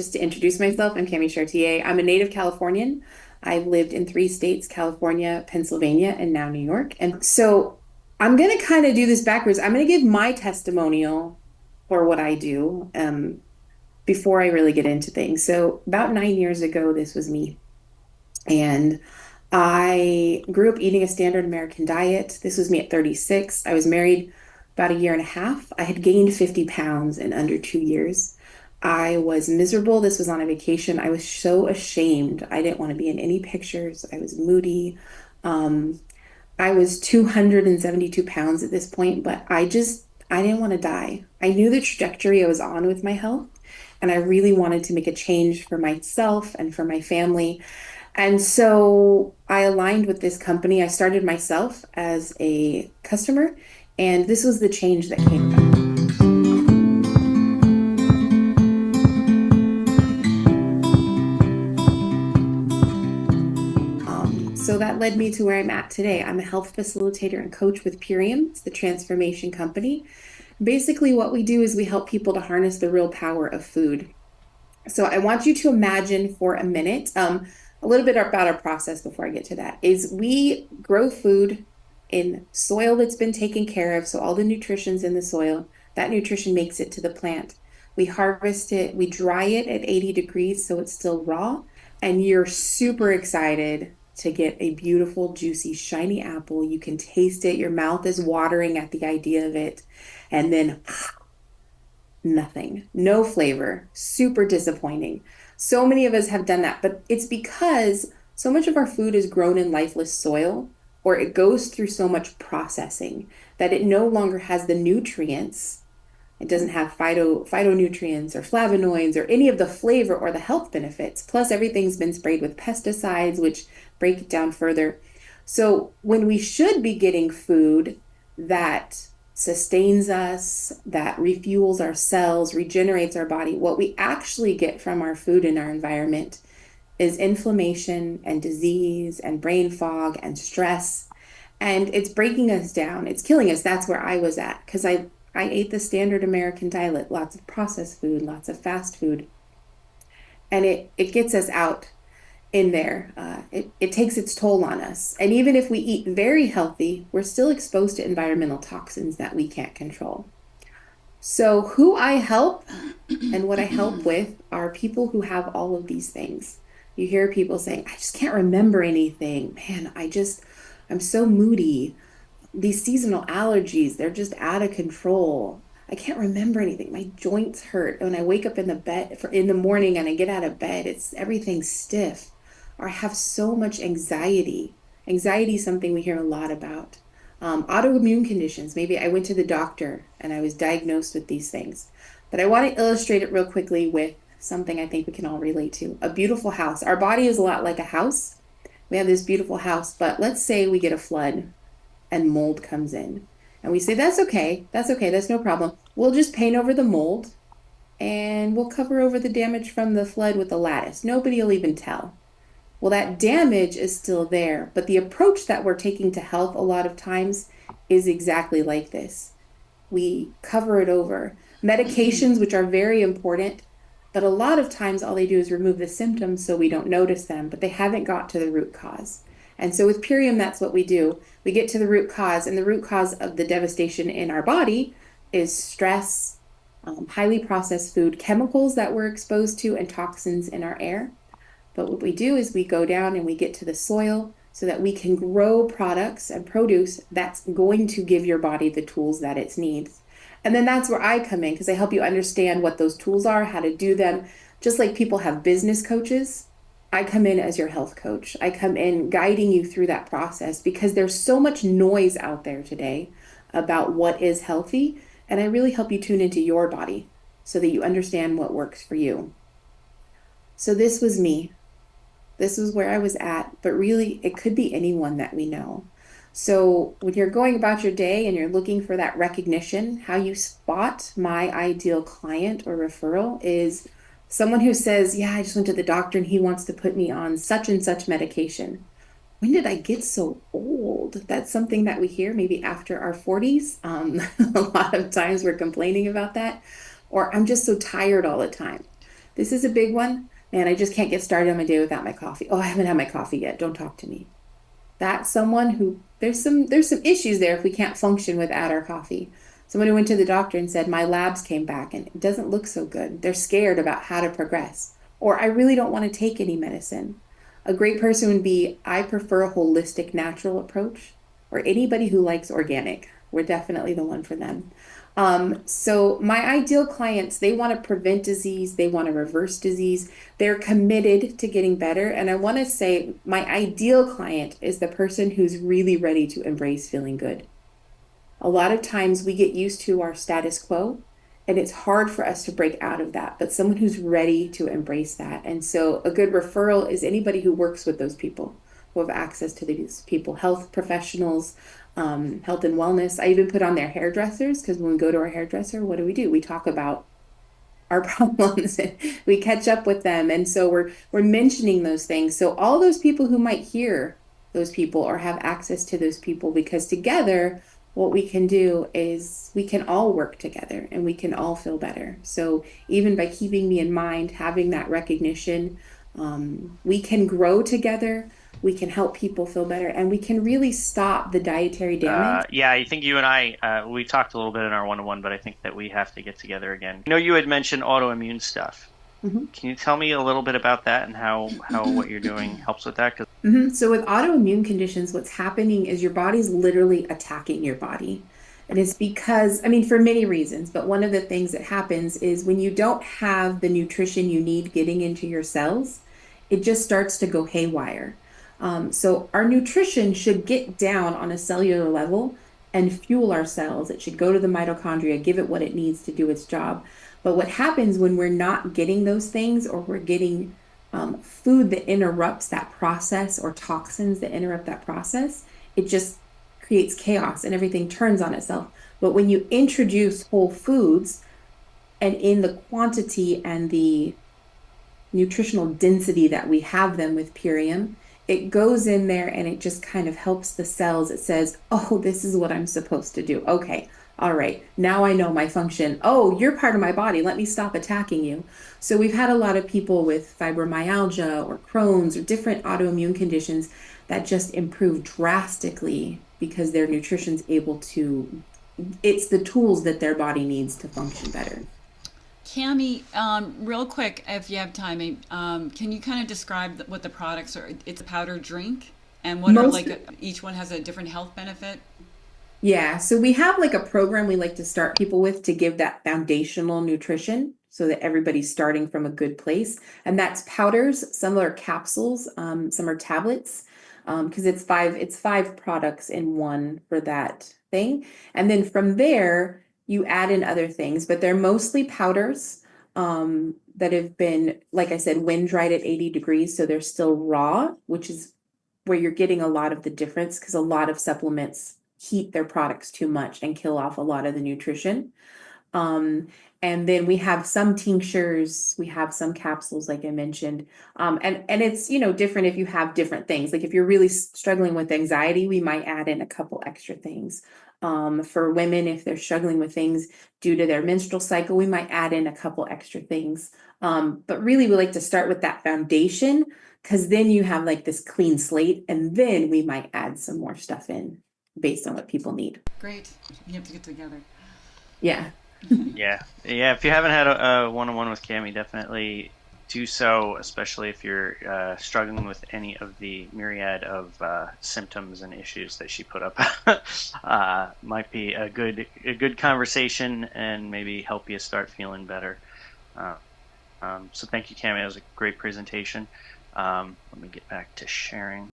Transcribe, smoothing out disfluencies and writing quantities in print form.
Just to introduce myself, I'm Cami Chartier. I'm a native Californian. I've lived in 3 states, California, Pennsylvania, and now New York. And so I'm going to kind of do this backwards. I'm going to give my testimonial for what I do before I really get into things. So about 9 years ago, this was me. And I grew up eating a standard American diet. This was me at 36. I was married about a year and a half. I had gained 50 pounds in under 2 years. I was miserable. This was on a vacation. I was so ashamed. I didn't want to be in any pictures. I was moody. Um, I was 272 pounds at this point, but I didn't want to die. I knew the trajectory I was on with my health, and I really wanted to make a change for myself and for my family. And so I aligned with this company. I started myself as a customer, and this was the change that came about. So that led me to where I'm at today. I'm a health facilitator and coach with Purium. It's the transformation company. Basically, what we do is we help people to harness the real power of food. So I want you to imagine for a minute, a little bit about our process before I get to that, is we grow food in soil that's been taken care of. So all the nutrition's in the soil, that nutrition makes it to the plant. We harvest it, we dry it at 80 degrees so it's still raw, and you're super excited to get a beautiful, juicy, shiny apple. You can taste it, your mouth is watering at the idea of it, and then nothing, no flavor, super disappointing. So many of us have done that, but it's because so much of our food is grown in lifeless soil, or it goes through so much processing that it no longer has the nutrients. It doesn't have phytonutrients or flavonoids or any of the flavor or the health benefits. Plus, everything's been sprayed with pesticides, which break it down further. So, when we should be getting food that sustains us, that refuels our cells, regenerates our body, what we actually get from our food in our environment is inflammation and disease and brain fog and stress. And it's breaking us down. It's killing us. That's where I was at because I ate the standard American diet, lots of processed food, lots of fast food, and it gets us out in there. It takes its toll on us. And even if we eat very healthy, we're still exposed to environmental toxins that we can't control. So, who I help and what I help with are people who have all of these things. You hear people saying, I just can't remember anything. Man, I'm so moody. These seasonal allergies, they're just out of control. I can't remember anything. My joints hurt. When I wake up in the bed in the morning and I get out of bed, it's everything's stiff. Or I have so much anxiety. Anxiety is something we hear a lot about. Autoimmune conditions. Maybe I went to the doctor and I was diagnosed with these things. But I want to illustrate it real quickly with something I think we can all relate to. A beautiful house. Our body is a lot like a house. We have this beautiful house, but let's say we get a flood and mold comes in. And we say, that's okay. That's okay. That's no problem. We'll just paint over the mold and we'll cover over the damage from the flood with a lattice. Nobody will even tell. Well, that damage is still there, but the approach that we're taking to health a lot of times is exactly like this. We cover it over. Medications, which are very important, but a lot of times all they do is remove the symptoms so we don't notice them, but they haven't got to the root cause. And so with Purium, that's what we do. We get to the root cause, and the root cause of the devastation in our body is stress, highly processed food, chemicals that we're exposed to, and toxins in our air. But what we do is we go down and we get to the soil so that we can grow products and produce that's going to give your body the tools that it needs. And then that's where I come in because I help you understand what those tools are, how to do them. Just like people have business coaches, I come in as your health coach. I come in guiding you through that process because there's so much noise out there today about what is healthy. And I really help you tune into your body so that you understand what works for you. So this was me. This was where I was at, but really it could be anyone that we know. So when you're going about your day and you're looking for that recognition, how you spot my ideal client or referral is someone who says, yeah, I just went to the doctor and he wants to put me on such and such medication. When did I get so old? That's something that we hear maybe after our 40s. A lot of times we're complaining about that. Or I'm just so tired all the time. This is a big one. Man, I just can't get started on my day without my coffee. Oh, I haven't had my coffee yet. Don't talk to me. That's someone who there's some issues there if we can't function without our coffee. Someone who went to the doctor and said, my labs came back and it doesn't look so good. They're scared about how to progress. Or I really don't want to take any medicine. A great person would be, I prefer a holistic natural approach, or anybody who likes organic. We're definitely the one for them. So my ideal clients, they want to prevent disease, they want to reverse disease, they're committed to getting better. And I want to say my ideal client is the person who's really ready to embrace feeling good. A lot of times we get used to our status quo and it's hard for us to break out of that, but someone who's ready to embrace that. And so a good referral is anybody who works with those people, who have access to these people, health professionals, health and wellness. I even put on their hairdressers because when we go to our hairdresser, what do? We talk about our problems and we catch up with them. And so we're mentioning those things. So all those people who might hear those people or have access to those people, because together what we can do is we can all work together and we can all feel better. So even by keeping me in mind, having that recognition, we can grow together, we can help people feel better, and we can really stop the dietary damage. Yeah, I think you and I, we talked a little bit in our one-on-one, but I think that we have to get together again. I know you had mentioned autoimmune stuff. Mhm. Can you tell me a little bit about that and how what you're doing helps with that? 'Cause So with autoimmune conditions, what's happening is your body's literally attacking your body. And it's because, I mean, for many reasons, but one of the things that happens is when you don't have the nutrition you need getting into your cells, it just starts to go haywire. So our nutrition should get down on a cellular level and fuel our cells. It should go to the mitochondria, give it what it needs to do its job. But what happens when we're not getting those things or we're getting food that interrupts that process or toxins that interrupt that process, it just creates chaos and everything turns on itself. But when you introduce whole foods and in the quantity and the nutritional density that we have them with Purium, it goes in there and it just kind of helps the cells. It says, oh, this is what I'm supposed to do. Okay, all right, now I know my function. Oh, you're part of my body. Let me stop attacking you. So we've had a lot of people with fibromyalgia or Crohn's or different autoimmune conditions that just improve drastically because their nutrition's able to, it's the tools that their body needs to function better. Cami, real quick, if you have time, can you kind of describe what the products are? It's a powder drink, and what are Most like each one has a different health benefit. Yeah, so we have like a program we like to start people with to give that foundational nutrition so that everybody's starting from a good place. And that's powders, some are capsules, some are tablets, because it's five products in one for that thing. And then from there, you add in other things, but they're mostly powders that have been, like I said, wind dried at 80 degrees, so they're still raw, which is where you're getting a lot of the difference because a lot of supplements heat their products too much and kill off a lot of the nutrition. Um, and then we have some tinctures, we have some capsules, like I mentioned. And it's, different if you have different things. Like if you're really struggling with anxiety, we might add in a couple extra things. For women, if they're struggling with things due to their menstrual cycle, we might add in a couple extra things. But really, we like to start with that foundation because then you have like this clean slate, and then we might add some more stuff in based on what people need. Great, you have to get together. Yeah. yeah, yeah. If you haven't had a one-on-one with Cami, definitely do so, especially if you're struggling with any of the myriad of symptoms and issues that she put up. Might be a good conversation and maybe help you start feeling better. Uh, so thank you, Cami. That was a great presentation. Let me get back to sharing.